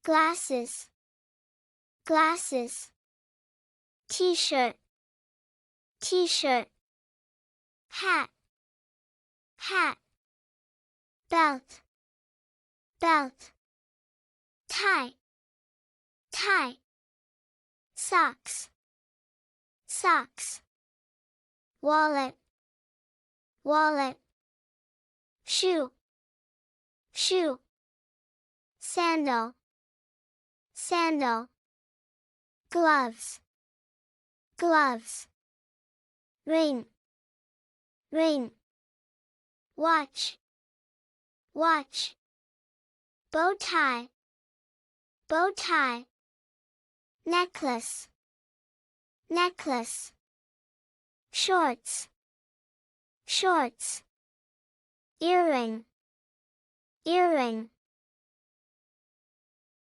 glasses, glasses. T-shirt, t-shirt. Hat, hat. Belt, belt. Tie, tie. Socks, socks. Wallet, wallet. Shoe, shoe. Sandal, sandal. Gloves, gloves. Ring, ring. Watch, watch. Bow tie, bow tie. Necklace, necklace. Shorts, shorts. Earring, earring.